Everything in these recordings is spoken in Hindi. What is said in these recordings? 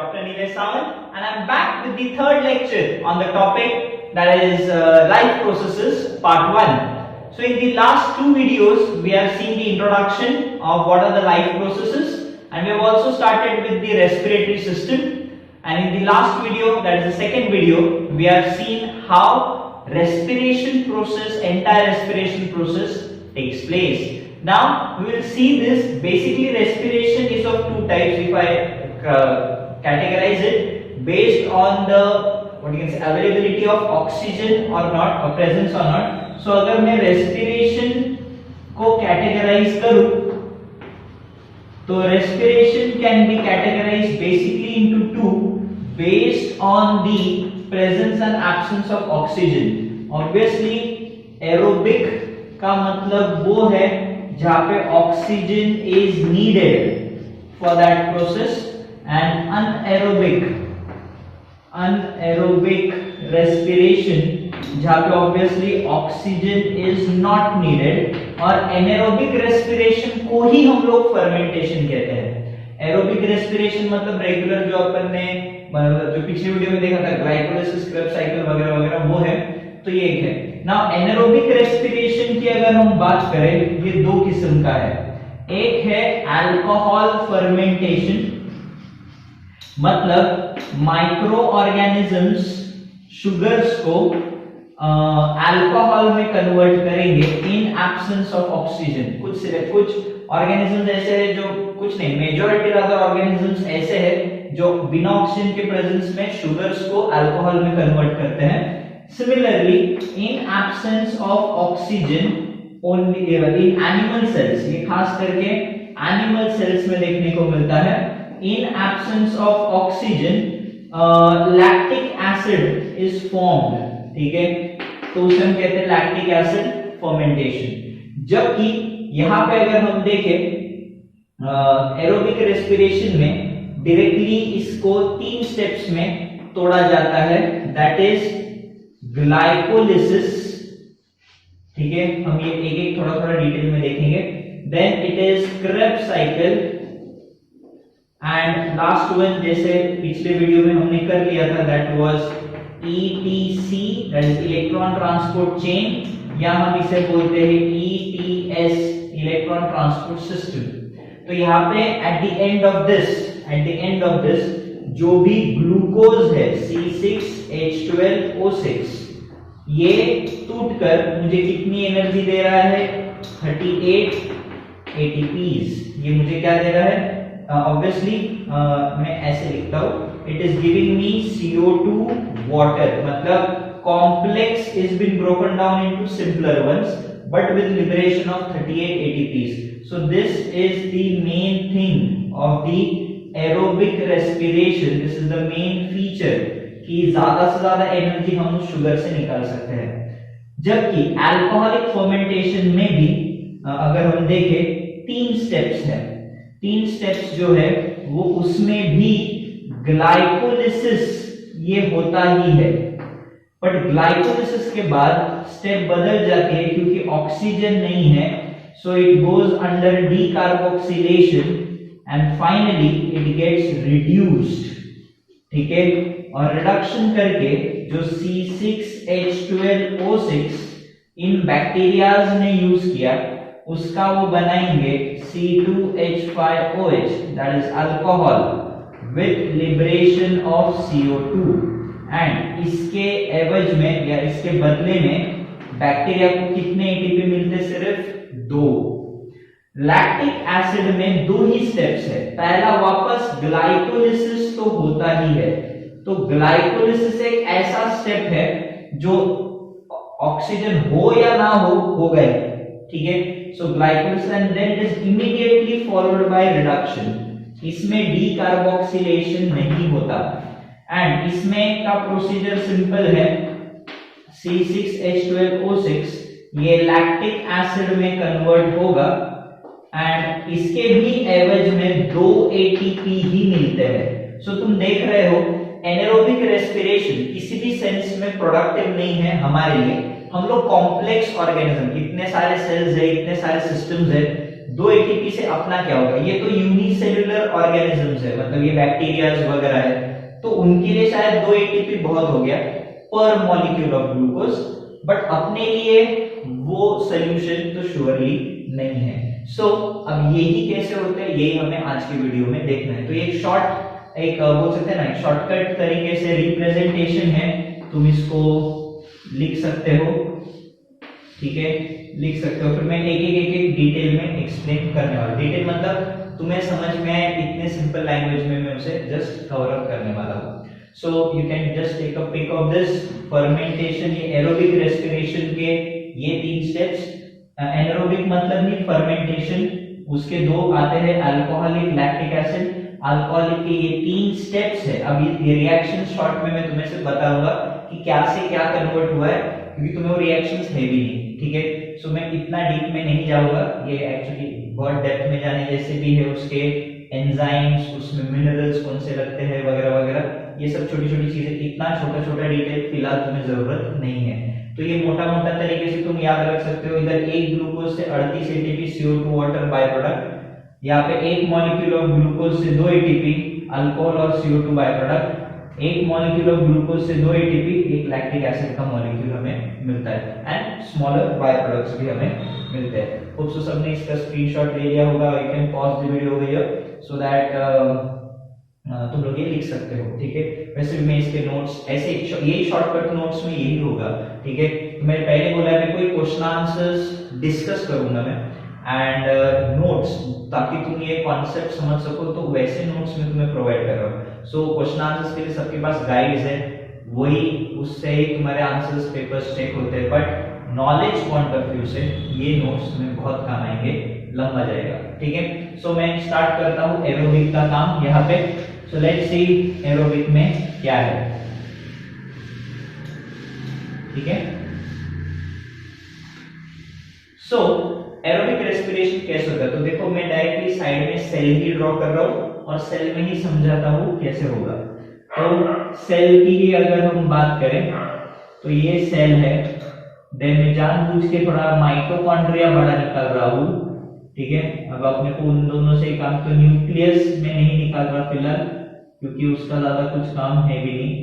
Dr. Nilesh Sawant, and I'm back with the third lecture on the topic that is life processes part 1. So in the last two videos we have seen the introduction of what are the life processes, and we have also started with the respiratory system, and in the last video, that is the second video, we have seen how entire respiration process takes place. Now we will see this. Basically respiration is of two types if I categorize it based on the availability of oxygen or not, or presence or not. So अगर मैं respiration को categorize करूँ तो respiration can be categorized basically into two based on the presence and absence of oxygen. Obviously aerobic का मतलब वो है जहाँ पे oxygen is needed for that process, and anaerobic respiration जहाँ पे obviously oxygen is not needed, और एनारोबिक रेस्पिरेशन को ही हम लोग फर्मेंटेशन कहते हैं. एरोबिक रेस्पिरेशन मतलब रेगुलर जो अपन ने जो पिछले वीडियो में देखा था ग्लाइकोलाइसिस, क्रेब्स साइकिल वगैरह वगैरह, वो है. तो ये एक है. नाउ एनारोबिक रेस्पिरेशन की अगर हम बात करें, ये दो किस्म का है. एक है अल्कोहल फर्मेंटेशन, मतलब माइक्रो ऑर्गेनिजम्स शुगर्स को अल्कोहल में कन्वर्ट करेंगे इन एब्सेंस ऑफ ऑक्सीजन. कुछ ऑर्गेनिजम्स ऐसे हैं जो, कुछ नहीं, मेजॉरिटी रादर ऑर्गेनिजम्स ऐसे हैं जो बिना ऑक्सीजन के प्रेजेंस में शुगर्स को अल्कोहल में कन्वर्ट करते हैं. Similarly, in absence of oxygen, only in animal cells, ये खास करके animal cells में देखने को मिलता है. In absence of oxygen, lactic acid is formed. ठीक है, तो उसे हम कहते हैं lactic acid fermentation. जबकि यहाँ पे अगर हम देखें aerobic respiration में डायरेक्टली इसको 3 स्टेप्स में तोड़ा जाता है. That is glycolysis. ठीक है, हम ये एक एक थोड़ा थोड़ा डिटेल में देखेंगे. Then it is Krebs cycle, and last one जैसे पिछले वीडियो में हमने कर लिया था, that was ETC, that is electron transport chain, या हम इसे बोलते हैं ETS, इलेक्ट्रॉन ट्रांसपोर्ट सिस्टम. तो यहाँ पे at the end of this जो भी ग्लूकोज है C6H12O6, ये टूटकर मुझे कितनी एनर्जी दे रहा है? 38 ATPs. ये मुझे क्या दे रहा है? ऑब्वियसली मैं ऐसे लिखता हूं, it is giving me CO2 water, मतलब complex is been broken down into simpler ones but with liberation of 38 ATPs. So this is the main thing of the aerobic respiration. This is the main feature कि ज्यादा से ज्यादा एनर्जी हम उस शुगर से निकाल सकते हैं. जबकि अल्कोहलिक फर्मेंटेशन में भी अगर हम देखें 3 स्टेप्स हैं. 3 स्टेप्स जो है वो उसमें भी ग्लाइकोलिसिस ये होता ही है, बट ग्लाइकोलिसिस के बाद स्टेप बदल जाती है क्योंकि ऑक्सीजन नहीं है. So it goes under decarboxylation and finally it gets reduced. ठीक है, और रिडक्शन करके जो C6H12O6 इन बैक्टीरियाज ने यूज किया, उसका वो बनाएंगे C2H5OH, that is alcohol with liberation of CO2, and इसके एवज में या इसके बदले में बैक्टीरिया को कितने एटीपी मिलते? सिर्फ 2. लैक्टिक एसिड में 2 ही स्टेप्स है. पहला वापस ग्लाइकोलिसिस तो होता ही है, तो ग्लाइकोलिसिस एक ऐसा स्टेप है जो ऑक्सीजन हो या ना हो गए. ठीक है, so glycolysis and then it is immediately followed by reduction. इसमें डीकार्बोक्सिलेशन नहीं होता, एंड इसमें का प्रोसीजर सिंपल है. C6H12O6 ये लैक्टिक एसिड में कन्वर्ट होगा, एंड इसके भी एवज में 2 ATP ही मिलते हैं. सो तुम देख रहे हो एनारोबिक रेस्पिरेशन किसी भी सेंस में प्रोडक्टिव नहीं है हमारे लिए. हम लोग कॉम्प्लेक्स ऑर्गेनिज्म, इतने सारे सेल्स है, इतने सारे सिस्टम्स है दो एटीपी से अपना क्या होगा, ये तो यूनिसेल्युलर ऑर्गेनिजम्स है, मतलब ये बैक्टीरिया वगैरह है, तो उनके लिए शायद दो एटीपी बहुत हो गया पर मॉलिक्यूल ऑफ ग्लूकोज, बट अपने लिए वो सोल्यूशन तो श्योरली नहीं है। सो अब यही कैसे होते हैं, यही हमें आज की वीडियो में देखना है। तो ये एक बोल सकते हैं ना, एक शॉर्टकट तरीके से रिप्रेजेंटेशन है, तुम इसको लिख सकते हो, ठीक है, लिख सकते हो। फिर मैं एक डिटेल में एक्सप्लेन करने वाला, डिटेल मतलब तुम्हें समझ में आए इतने सिंपल लैंग्वेज में मैं उसे जस्ट कवर अप करने वाला हूँ। So you can just take a pic of this fermentation, ये एरोबिक रेस्पिरेशन के ये 3 स्टेप्स। एनारोबिक मतलब नहीं फर्मेंटेशन, उसके 2 आते हैं, alcoholic, lactic acid. Alcoholic K ये 3 स्टेप्स है। अब ये रिएक्शन शॉर्ट में मैं तुम्हें सिर्फ बताऊंगा कि क्या से क्या कन्वर्ट हुआ है, क्योंकि तुम्हें वो रिएक्शंस है भी नहीं, ठीक है। सो मैं इतना डीप में नहीं जाऊंगा, ये एक्चुअली बहुत डेप्थ में जाने जैसे भी है, उसके एंजाइम्स, उसमें मिनरल्स कौन से लगते हैं वगैरह वगैरह, ये सब छोटी छोटी चीजें, इतना छोटा छोटा डिटेल फिलहाल तुम्हें जरूरत नहीं है। तो ये मोटा मोटा तरीके से तुम याद रख सकते हो, इधर 1 ग्लूकोज से 38 ATP CO2 water by product, यहाँ पे 1 मॉलिक्यूल ऑफ ग्लूकोज से 2 एटीपी अल्कोहल और CO2 by product, 1 molecule of glucose से 2 एटीपी, एक लैक्टिक एसिड का मॉलिक्यूल हमें मिलता है, एंड स्मॉलर बाय प्रोडक्ट्स भी हमें मिलते हैं। होप सो सबने इसका स्क्रीनशॉट ले लिया होगा। You can pause the video here so that तुम लोग ये लिख सकते हो, ठीक है। वैसे भी मैं इसके नोट्स ऐसे यही शॉर्टकट नोट्स में यही होगा, ठीक है। तो मैंने पहले बोला है मैं कोई क्वेश्चन आंसर्स डिस्कस करूंगा मैं, एंड नोट्स, ताकि तुम ये कॉन्सेप्ट समझ सको, तो वैसे नोट्स में तुम्हें प्रोवाइड कर रहा हूं। सो क्वेश्चन आंसर्स के लिए सबके पास गाइड्स है, वही उससे ही तुम्हारे आंसर्स पेपर्स चेक होते हैं, but knowledge point of view से ये नोट्स तुम्हें बहुत काम आएंगे, लंबा जाएगा, ठीक है। सो मैं स्टार्ट करता हूं एरोबिक का काम यहाँ पे। सो लेट्स सी एरोबिक में क्या है, ठीक है। सो एरोबिक रेस्पिरेशन कैसे होता है, तो देखो मैं डायरेक्टली साइड में सेल ही ड्रॉ कर रहा हूं और सेल में ही समझाता हूं कैसे होगा। तो सेल की ही अगर हम बात करें तो ये सेल है, देन मैं जानबूझ के थोड़ा माइटोकॉन्ड्रिया बड़ा निकाल रहा हूं, ठीक है। अब अपने को उन दोनों से काम, तो न्यूक्लियस में नहीं निकाल रहा फिलहाल, क्योंकि उसका ज्यादा कुछ काम है भी नहीं,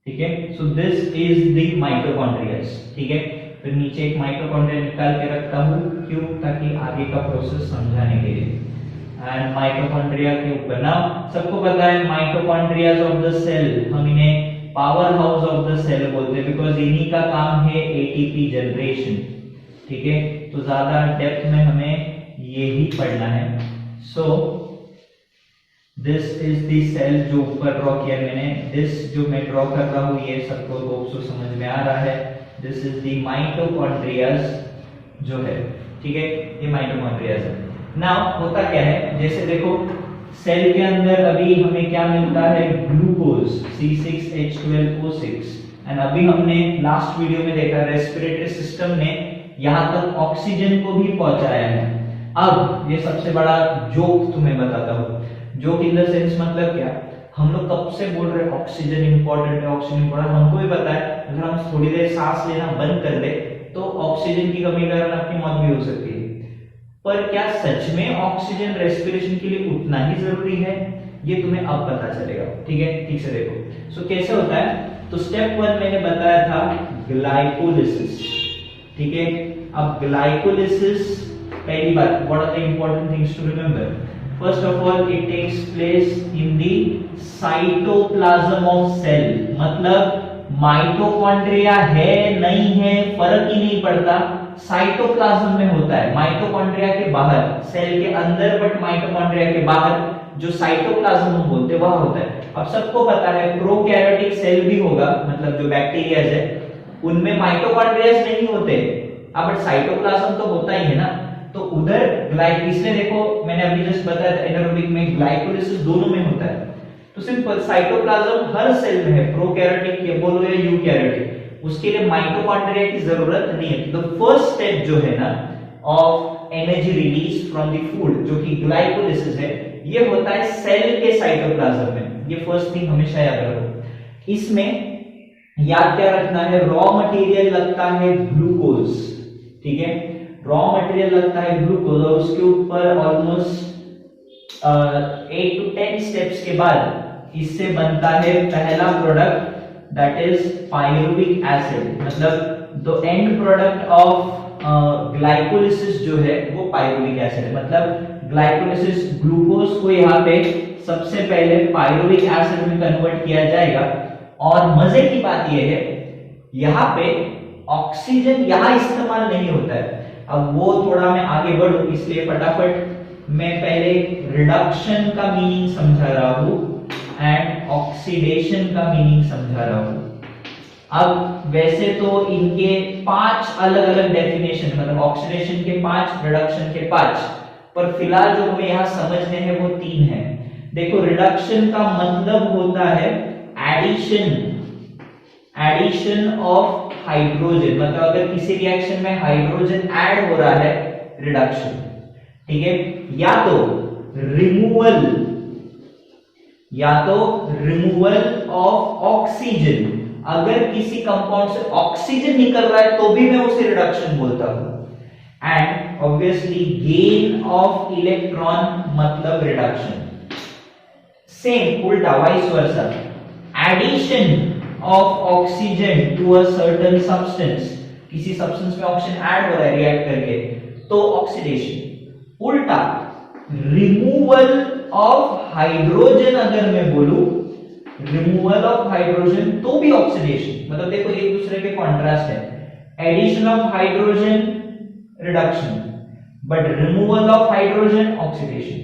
ठीक है। सो दिस इज द माइटोकॉन्ड्रियास, ठीक है। फिर नीचे एक माइटोकॉन्ड्रिया निकाल के रखता हूं, क्यों, ताकि आगे का प्रोसेस समझाने के लिए। एंड माइटोकॉन्ड्रिया के ऊपर ना सबको पता है माइटोकॉन्ड्रियाज ऑफ द सेल, हम इन्हें power house of the cell बोलते हैं, बिकॉज इन्हीं का काम है एटीपी जनरेशन, ठीक है। तो ज्यादा डेप्थ में हमें यही पढ़ना है। So this is the cell जो ऊपर ड्रॉ किया मैंने, दिस जो मैं ड्रॉ कर रहा हूं ये सबको तो समझ में आ रहा है। दिस इज द माइटोकॉन्ड्रियाज जो है, ठीक है, ये माइटोकॉन्ड्रियाज है। नाउ होता क्या है, जैसे देखो सेल के अंदर अभी हमें क्या मिलता है, ग्लूकोज C6H12O6, एंड अभी हमने लास्ट वीडियो में देखा रेस्पिरेटरी सिस्टम ने यहां तक ऑक्सीजन को भी पहुंचाया है। अब ये सबसे बड़ा जोक तुम्हें बताता हूं, जोक इन द सेंस मतलब क्या, हम लोग कब से बोल रहे हैं ऑक्सीजन इंपॉर्टेंट है, ऑक्सीजन इंपॉर्टेंट, हमको भी पता है अगर हम थोड़ी देर सांस लेना बंद कर दे तो ऑक्सीजन की कमी के कारण अपनी मौत भी हो सकती है। पर क्या सच में ऑक्सीजन रेस्पिरेशन के लिए उतना ही जरूरी है, ये तुम्हें अब पता चलेगा, ठीक है। ठीक से देखो, सो कैसे होता है, तो स्टेप 1 मैंने बताया था ग्लाइकोलिसिस, ठीक है। अब ग्लाइकोलिसिस पहली बात, what are the important things to remember, first of all it takes place in the cytoplasm of cell, मतलब माइटोकॉन्ड्रिया है नहीं है फर्क ही नहीं पड़ता, साइटोप्लाज्म में होता है, माइटोकॉन्ड्रिया के बाहर, सेल के अंदर बट माइटोकॉन्ड्रिया के बाहर जो साइटोप्लाज्म हम बोलते हैं वह होता है। अब सबको पता है प्रोकैरियोटिक सेल भी होगा, मतलब जो बैक्टीरिया है उनमें माइटोकॉन्ड्रिया नहीं होते, अब बट साइटोप्लाज्म तो होता ही है ना। तो उधर इसलिए देखो मैंने अभी जस्ट बताया था एनारोबिक में ग्लाइकोलिसिस दोनों में होता है। तो सिंपल साइटोप्लाज्म हर सेल में है, प्रोकैरियोटिक के बोलो या यूकैरियोटिक, उसके लिए माइटोकॉन्ड्रिया की जरूरत नहीं है। तो फर्स्ट स्टेप जो है ना of energy release from the food, जो कि ग्लाइकोलिसिस है, ये होता है सेल के साइटोप्लाज्म में। ये फर्स्ट थिंग हमेशा याद रखो। इसमें याद क्या रखना है, रॉ मटेरियल लगता है ग्लूकोज, ठीक है। रॉ मटेरियल लगता है ग्लूकोज और उसके ऊपर ऑलमोस्ट 8 to 10 स्टेप्स के बाद इससे बनता है पहला product, that is pyruvic acid. मतलब the end product of glycolysis जो है वो पायरुविक एसिड है। मतलब ग्लाइकोलिसिस ग्लूकोज को यहाँ पे सबसे पहले पायरुविक एसिड में कन्वर्ट किया जाएगा। और मजे की बात यह है यहाँ पे ऑक्सीजन यहाँ इस्तेमाल नहीं होता है। अब वो थोड़ा मैं आगे बढ़ूं इसलिए फटाफट मैं पहले रिडक्शन का मीनिंग समझा रहा हूं एंड ऑक्सीडेशन का मीनिंग समझा रहा हूं। अब वैसे तो इनके 5 अलग अलग डेफिनेशन, मतलब ऑक्सीडेशन के 5, रिडक्शन के 5, पर फिलहाल जो हमें यहाँ समझने हैं वो 3 है। देखो रिडक्शन का मतलब होता है एडिशन ऑफ हाइड्रोजन। मतलब अगर किसी रिएक्शन में हाइड्रोजन ऐड हो रहा है, रिडक्शन, ठीक है। या तो रिमूवल ऑफ ऑक्सीजन, अगर किसी कंपाउंड से ऑक्सीजन निकल रहा है तो भी मैं उसे रिडक्शन बोलता हूं। And obviously gain of electron मतलब रिडक्शन। सेम उल्टा vice versa, addition of oxygen to a certain substance, किसी सब्सटेंस में ऑक्सीजन ऐड हो रहा है रिएक्ट करके तो ऑक्सीडेशन। उल्टा रिमूवल ऑफ हाइड्रोजन, अगर मैं बोलूं रिमूवल ऑफ हाइड्रोजन तो भी ऑक्सीडेशन। मतलब देखो एक दूसरे के कॉन्ट्रास्ट है। Addition of hydrogen reduction, but removal of hydrogen oxidation.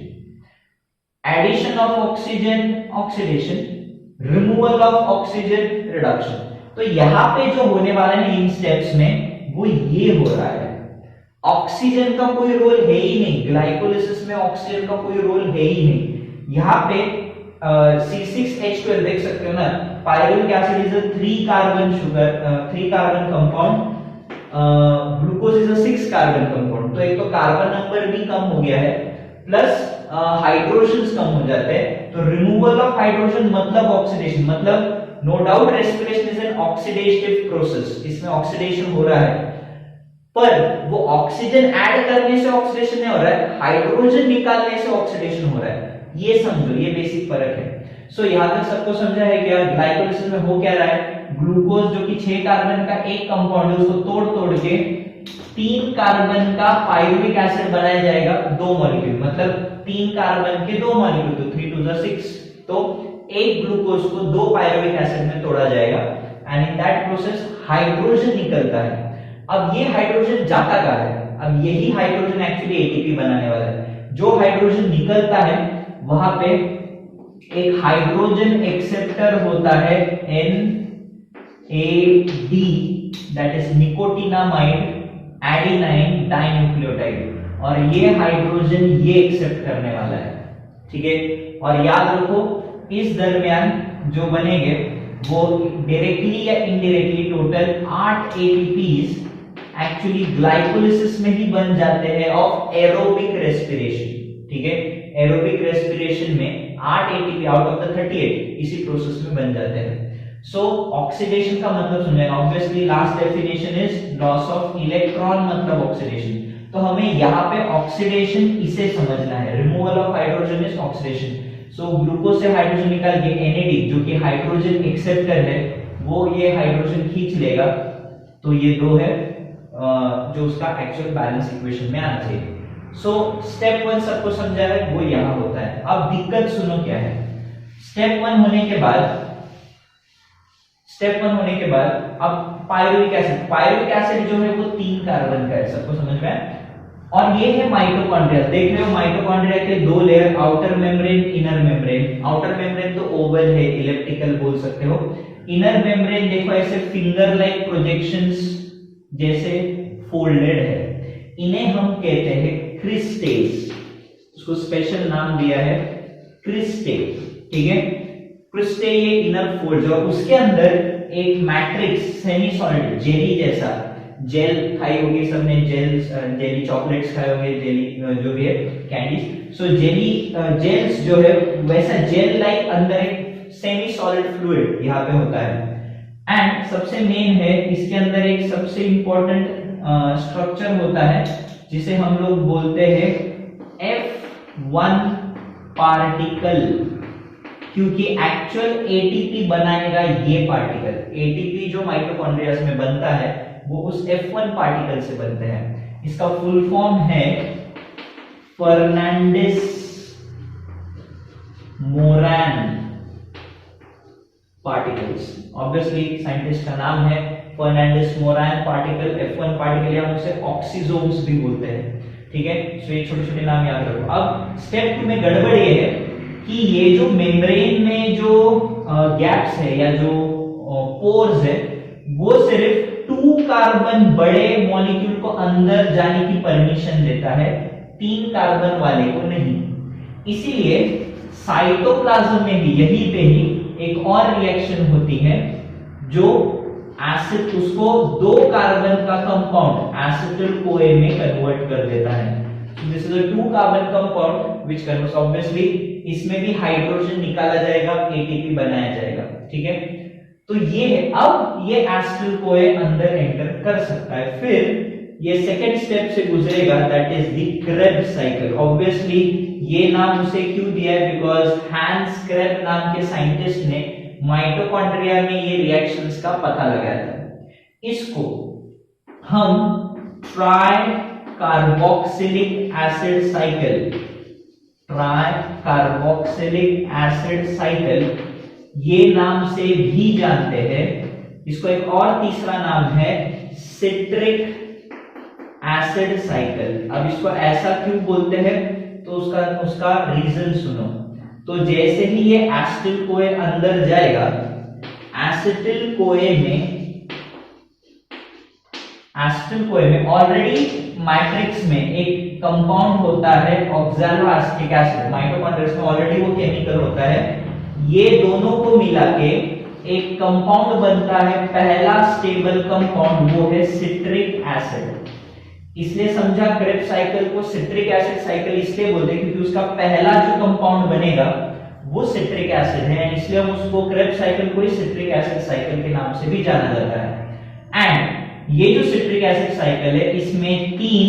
Addition of oxygen oxidation, removal of oxygen reduction. तो यहां पे जो होने वाला है इन स्टेप्स में वो ये हो रहा है। ऑक्सीजन का कोई रोल है ही नहीं, ग्लाइकोलिसिस में ऑक्सीजन का कोई रोल है ही नहीं। यहाँ पे C6H12 देख सकते हो ना, pyruvic acid is a 3 carbon sugar, 3 carbon compound, glucose is a 6 carbon compound. तो एक तो कार्बन नंबर भी कम हो गया है, प्लस हाइड्रोजन्स कम हो जाते हैं। तो रिमूवल ऑफ हाइड्रोजन मतलब ऑक्सीडेशन। मतलब no doubt respiration is an oxidative process, इसमें ऑक्सीडेशन हो रहा है, पर वो ऑक्सीजन ऐड करने से ऑक्सीडेशन नहीं हो रहा है, हाइड्रोजन निकालने से ऑक्सीडेशन हो रहा है। ये समझो, ये बेसिक फर्क है। सो यहां तक सबको समझा है क्या? ग्लाइकोलिसिस में हो क्या रहा है, ग्लूकोज जो कि 6 कार्बन का एक कंपाउंड है उसको तोड़ तोड़ के 3 कार्बन का पायरुविक एसिड बनाया जाएगा, 2 मॉलिक्यूल। मतलब 3 कार्बन के 2 मॉलिक्यूल, तो 3 to the 6, तो एक ग्लूकोज को 2 पायरुविक एसिड में तोड़ा जाएगा and in that process hydrogen निकलता है। अब ये हाइड्रोजन जाता कहां है? अब यही हाइड्रोजन एक्चुअली एटीपी बनाने वाला है। जो हाइड्रोजन निकलता है वहां पे एक हाइड्रोजन एक्सेप्टर होता है NAD, that is nicotinamide adenine dinucleotide, और ये हाइड्रोजन ये एक्सेप्ट करने वाला है, ठीक है। और याद रखो इस दरमियान जो बनेंगे वो डायरेक्टली या indirectly total 8 ATPs actually glycolysis में ही बन जाते हैं ऑफ एरोबिक रेस्पिरेशन, ठीक है। एरोबिक रेस्पिरेशन में 8 ATP आउट ऑफ द 38 इसी प्रोसेस में बन जाते हैं। सो ऑक्सीडेशन का मतलब समझना, obviously last definition is loss of electron मतलब ऑक्सीडेशन। तो हमें यहाँ पे ऑक्सीडेशन इसे समझना है, removal of hydrogen is oxidation. So glucose से हाइड्रोजन निकाल के NAD जो कि हाइड्रोजन एक्सेप्टर है वो ये हाइड्रोजन खींच लेगा, तो ये 2 है जो उसका एक्चुअल बैलेंस इक्वेशन में आना चाहिए। सो स्टेप 1 सबको समझा है, वो यहां होता है। अब दिक्कत सुनो क्या है। स्टेप 1 होने के बाद अब पायरुविक एसिड जो है वो 3 कार्बन का है, सबको समझ में है। और ये है माइटोकॉन्ड्रिया, देख रहे हो माइटोकॉन्ड्रिया के 2 layer, outer membrane, inner membrane. Outer membrane तो ओवल है, इलिप्टिकल बोल सकते हो। इनर मेम्ब्रेन देखो ऐसे फिंगर लाइक प्रोजेक्शंस जैसे फोल्डेड है। इन्हें हम कहते हैं क्रिस्टेस, उसको स्पेशल नाम दिया है क्रिस्टे, ठीक है। क्रिस्टे ये इनर फोल्ड, और उसके अंदर एक मैट्रिक्स सेमी सॉलिड जेली जैसा, जेल खाई होगी सबने, जेली चॉकलेट्स खाए होंगे, जेली जो भी है कैंडीज। सो जेल्स जो है वैसा जेल लाइक अंदर एक सेमी सॉलिड फ्लूइड यहाँ पे होता है। एंड सबसे मेन है इसके अंदर एक सबसे इंपॉर्टेंट स्ट्रक्चर होता है जिसे हम लोग बोलते हैं F1 पार्टिकल, क्योंकि एक्चुअल एटीपी बनाएगा ये पार्टिकल। एटीपी जो माइटोकॉन्ड्रिया में बनता है वो उस F1 पार्टिकल से बनते हैं। इसका फुल फॉर्म है फर्नांडिस मोरैन पार्टिकल्स। ऑब्वियसली साइंटिस्ट का नाम है फर्नांडिस मोरैन पार्टिकल, F1 पार्टिकल, या उसे ऑक्सीजोम्स भी बोलते हैं। ठीक है, तो ये छोटे छोटे नाम याद रखो। अब स्टेप 2 में गड़बड़ ये है कि ये जो मेम्ब्रेन में जो गैप्स है या जो पोर्स है वो सिर्फ 2 कार्बन बड़े मॉलिक्यूल को अंदर जाने की परमिशन देता है, 3 कार्बन वाले को नहीं। इसीलिए साइटोप्लाज्म में भी यहीं पे ही एक और रिएक्शन होती है जो एसिड, उसको 2 कार्बन का कंपाउंड एसिटिल कोए में कन्वर्ट कर देता है। This is a 2 carbon compound which converts, obviously इसमें भी हाइड्रोजन निकाला जाएगा, एटीपी बनाया जाएगा। ठीक है, तो ये है, अब ये एसिटिल कोए अंदर एंटर कर सकता है। फिर ये सेकंड स्टेप से गुजरेगा, that is the Krebs cycle. Obviously ये नाम उसे क्यों दिया है, बिकॉज हैंस क्रेब नाम के साइंटिस्ट ने माइटोकॉन्ड्रिया में ये रिएक्शंस का पता लगाया था। इसको हम try carboxylic acid cycle, try carboxylic acid cycle ये नाम से भी जानते हैं। इसको एक और तीसरा नाम है सिट्रिक एसिड साइकिल। अब इसको ऐसा क्यों बोलते हैं, तो उसका रीजन सुनो। तो जैसे ही ये एसिटिल कोए अंदर जाएगा, एसिटिल कोए में ऑलरेडी मैट्रिक्स में एक कंपाउंड होता है ऑक्सैलोएसिटिक एसिड। माइटोकॉन्ड्रिया में ऑलरेडी वो केमिकल होता है। ये दोनों को मिला के एक कंपाउंड बनता है, पहला स्टेबल कंपाउंड, वो है सिट्रिक एसिड। इसलिए समझा क्रेब्स साइकिल को सिट्रिक एसिड साइकिल इसलिए बोलते हैं क्योंकि उसका पहला जो कंपाउंड बनेगा वो सिट्रिक एसिड है, इसलिए हम उसको क्रेब्स साइकिल को ही सिट्रिक एसिड साइकिल के नाम से भी जाना जाता है। एंड ये जो सिट्रिक एसिड साइकिल है इसमें 3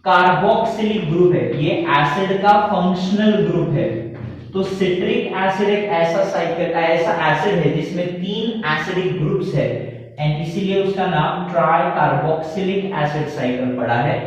कार्बोक्सिलिक ग्रुप है, ये एसिड का फंक्शनल ग्रुप है। तो सिट्रिक एसिड एक ऐसा साइकिल, ऐसा एसिड है जिसमें 3 एसिडिक ग्रुप्स है, एंड इसीलिए उसका नाम ट्राई कार्बोक्सिलिक एसिड साइकिल पड़ा है।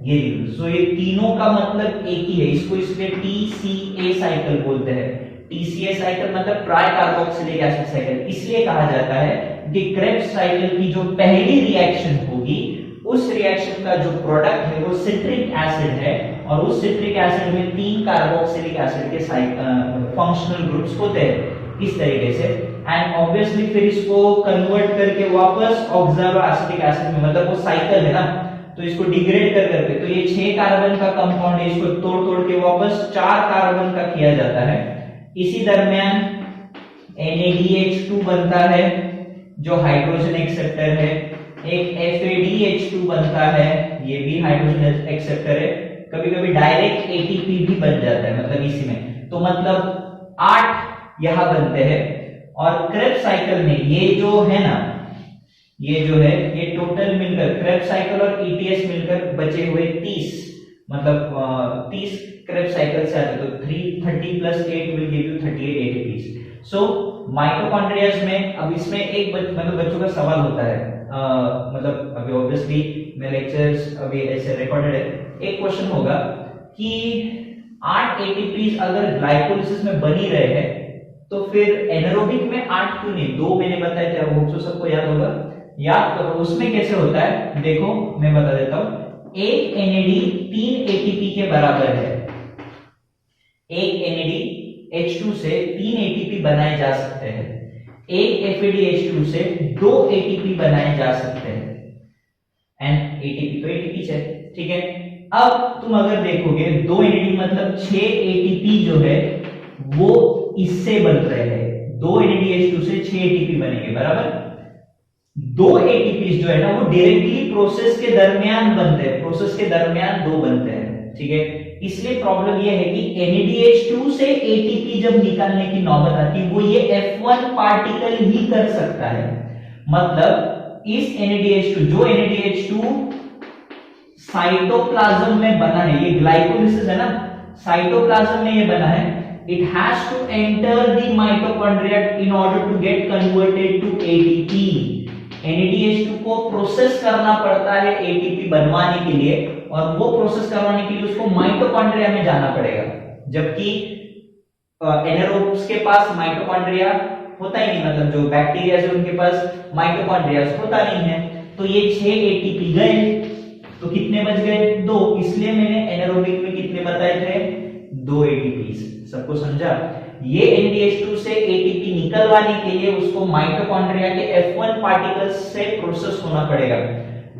ये सो ये तीनों का मतलब एक ही है, इसको इसलिए TCA साइकिल बोलते हैं। TCA साइकिल मतलब ट्राई कार्बोक्सिलिक एसिड साइकिल। इसलिए कहा जाता है कि क्रेब्स साइकिल की जो पहली रिएक्शन होगी उस रिएक्शन का जो प्रोडक्ट है वो सिट्रिक एसिड है, और उस सिट्रिक एसिड में 3 कार्बोक्सिलिक एसिड के फंक्शनल ग्रुप्स होते हैं इस तरीके से। एंड ऑब्वियसली फिर इसको कन्वर्ट करके वापस ऑक्सैलोएसिटिक एसिड में, मतलब वो साइकिल है ना, तो इसको डिग्रेड कर करके, तो ये 6 कार्बन का कंपाउंड है, इसको तोड़ तोड़ के वापस 4 कार्बन का किया जाता है। इसी दरमियान NADH2 बनता है जो हाइड्रोजन एक्सेप्टर है, एक FADH2 बनता है, ये भी हाइड्रोजन एक्सेप्टर है। कभी कभी डायरेक्ट ATP भी बन जाता है, मतलब इसी में, तो मतलब 8 यहां बनते हैं। और क्रेब्स साइकिल में ये जो है ना, ये जो है ये टोटल मिलकर क्रेब्स साइकिल और ETS मिलकर बचे हुए 30, मतलब 30 क्रेब्स साइकिल से आते, तो 30 + 8 विल गिव यू 38 ATPs। सो माइटोकॉन्ड्रियाज में, अब इसमें एक मतलब बच्चों का सवाल होता है, मतलब अभी ऑब्वियसली मेरे लेक्चर्स अभी ऐसे रिकॉर्डेड है, एक क्वेश्चन होगा कि 8 ATPs अगर ग्लाइकोलिसिस में बनी रहे हैं तो फिर एनारोबिक में 8 क्यों नहीं, 2 मैंने बताया था, वो तो सबको याद होगा, याद करो उसमें कैसे होता है। देखो मैं बता देता हूं, एक NAD 3 ATP के बराबर है, एक NADH2 से 3 ATP बनाए जा सकते हैं, एक FADH2 से 2 ATP बनाए जा सकते हैं, एंड ATP तो ATP है। ठीक है, अब तुम अगर देखोगे 2 NAD मतलब 6 ATP जो है वो इससे बन रहे हैं, 2 NADH2 से 6 ATP बनेंगे, बराबर। 2 ATPs जो है ना वो डायरेक्टली प्रोसेस के दरमियान बनते हैं, प्रोसेस के दरमियान 2 बनते हैं। ठीक है, इसलिए प्रॉब्लम ये है कि NADH2 से ATP जब निकालने की नौबत आती है वो ये F1 पार्टिकल ही कर सकता है। मतलब इस NADH2 जो NADH2 साइटोप्लाज्म में बना है, ये ग्लाइकोलिसिस है ना, साइटोप्लाज्म में ये बना है, it has to enter the mitochondria in order to get converted to ATP. NADH2 को प्रोसेस करना पड़ता है ATP बनवाने के लिए, और वो प्रोसेस करवाने के लिए उसको माइटोकॉन्ड्रिया में जाना पड़ेगा, जबकि एनारोब्स के पास माइटोकॉन्ड्रिया होता ही नहीं, मतलब जो बैक्टीरिया है उनके पास माइटोकॉन्ड्रिया होता नहीं है। तो ये 6 ATP गए, तो कितने बच गए? 2। इसलिए मैंने एनारोबिक में कितने बताए थे? 2 ATPs। सबको समझा? ये NADH2 से ATP निकलवाने के लिए उसको माइटोकॉन्ड्रिया के F1 पार्टिकल्स से प्रोसेस होना पड़ेगा,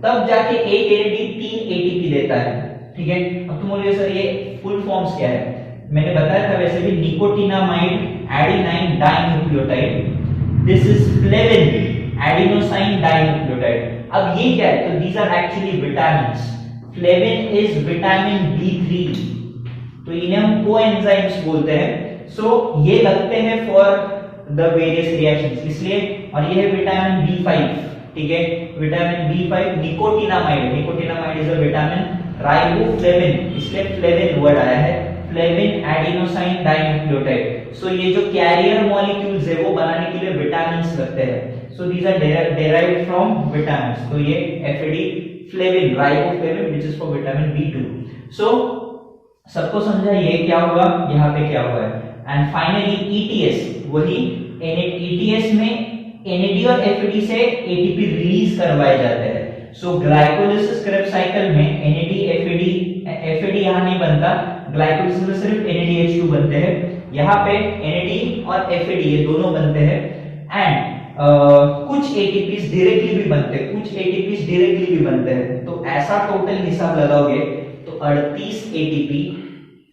तब जाके एक ATP 3 ATP देता है। ठीक है, अब तुम बोलोगे सर ये फुल फॉर्म्स क्या है? मैंने बताया था वैसे भी, nicotinamide adenine dinucleotide, this is flavin adenosine dinucleotide. अब ये क्या है? तो these are actually vitamins. Flavin is vitamin B3, तो इन्हें हम कोएंजाइम्स बोलते हैं। सो ये लगते हैं फॉर द वेरियस रिएक्शंस, इसलिए, और ये है विटामिन B5। ठीक है, vitamin B5 nicotinamide, nicotinamide is a vitamin. Riboflavin, इसलिए फ्लेविन वर्ड आया है, फ्लेविन एडिनोसाइन डाइन्यूक्लियोटाइड। सो ये जो कैरियर मॉलिक्यूल्स है वो बनाने के लिए विटामिन्स लगते हैं। So these are derived from vitamins. तो ये FAD flavin, riboflavin which is for vitamin B2। सो सबको समझा ये क्या हुआ, यहाँ पे क्या हुआ है। एंड फाइनली ETS, वही ETS में NAD और FAD से ATP रिलीज करवाए जाते हैं। सो ग्लाइकोलिसिस क्रेब्स साइकिल में NAD FAD यहाँ नहीं बनता, ग्लाइकोलिसिस में सिर्फ NADH2 बनते हैं। यहाँ पे NAD और FAD ये दोनों बनते हैं। एंड कुछ ATPs डायरेक्टली भी बनते हैं, कुछ ATPs डायरेक्टली भी बनते हैं। तो ऐसा टोटल हिसाब लगाओगे तो 38 ATP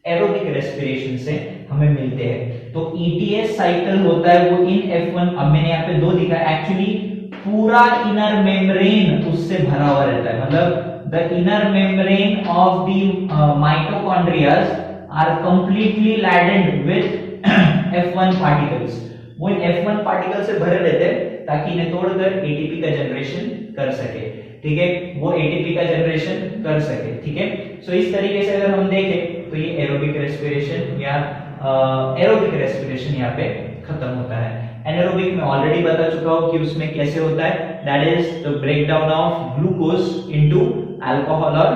एरोबिक रेस्पिरेशन से हमें मिलते हैं। तो ETS साइकिल होता है वो इन F1, अब मैंने यहाँ पे 2 लिखा है, एक्चुअली पूरा इनर मेम्ब्रेन उससे भरा हुआ रहता है, मतलब the inner membrane of the mitochondria are completely laden with F1 particles. वो इन F1 पार्टिकल से भरे रहते हैं ताकि इन्हें तोड़कर ATP का जनरेशन कर सके। ठीक है, वो ATP का जनरेशन कर सके। ठीक है, सो इस तरीके से अगर हम देखें तो ये एरोबिक रेस्पिरेशन या एरोबिक रेस्पिरेशन यहाँ पे खत्म होता है। एनारोबिक में ऑलरेडी बता चुका हूं कि उसमें कैसे होता है, that is the breakdown of glucose into alcohol और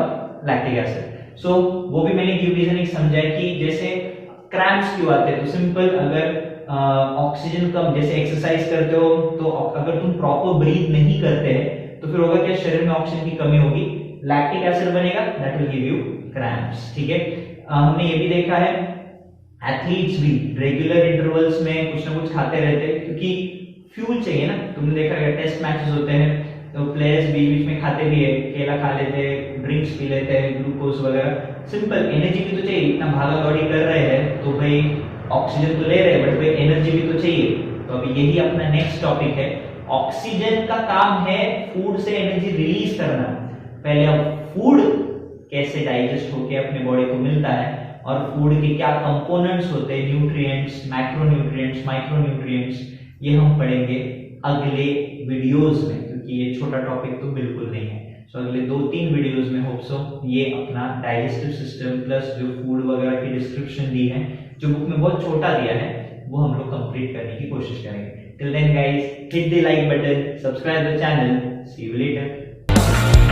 लैक्टिक एसिड। सो वो भी मैंने गिव रीजनिंग समझाया कि जैसे क्रैम्प्स क्यों आते हैं, तो सिंपल, अगर ऑक्सीजन कम, जैसे एक्सरसाइज करते हो तो अगर तुम प्रॉपर ब्रीथ नहीं करते हैं तो फिर होगा क्या, शरीर में ऑक्सीजन की कमी होगी, लैक्टिक एसिड बनेगा, that will give you cramps. ठीक है, हमने ये भी देखा है एथलीट्स भी रेगुलर इंटरवल्स में कुछ ना कुछ खाते रहते हैं क्योंकि फ्यूल चाहिए ना। तुमने देखा है टेस्ट मैचेस होते हैं तो प्लेयर्स बीच बीच में खाते भी है, केला खा लेते हैं, ड्रिंक्स पी लेते हैं, ग्लूकोज वगैरह। सिंपल, एनर्जी भी तो चाहिए, इतना भागा दौड़ी कर रहे हैं तो भाई ऑक्सीजन तो ले रहे हैं बट भाई एनर्जी भी तो चाहिए। तो अभी यही अपना नेक्स्ट टॉपिक है। ऑक्सीजन का काम है फूड से एनर्जी रिलीज करना। पहले अब फूड कैसे डाइजेस्ट होके अपने बॉडी को मिलता है और फूड के क्या कंपोनेंट्स होते हैं, न्यूट्रिएंट्स, मैक्रोन्यूट्रिएंट्स, माइक्रोन्यूट्रिएंट्स, ये हम पढ़ेंगे अगले वीडियोस में, क्योंकि ये छोटा टॉपिक तो बिल्कुल नहीं है। सो अगले 2-3 वीडियोस में होप सो ये अपना डाइजेस्टिव सिस्टम प्लस जो फूड वगैरह की डिस्क्रिप्शन दी है, जो बुक में बहुत छोटा दिया है, वो हम लोग कंप्लीट करने की कोशिश करेंगे। Till then guys, hit the like button, subscribe the channel, see you letter.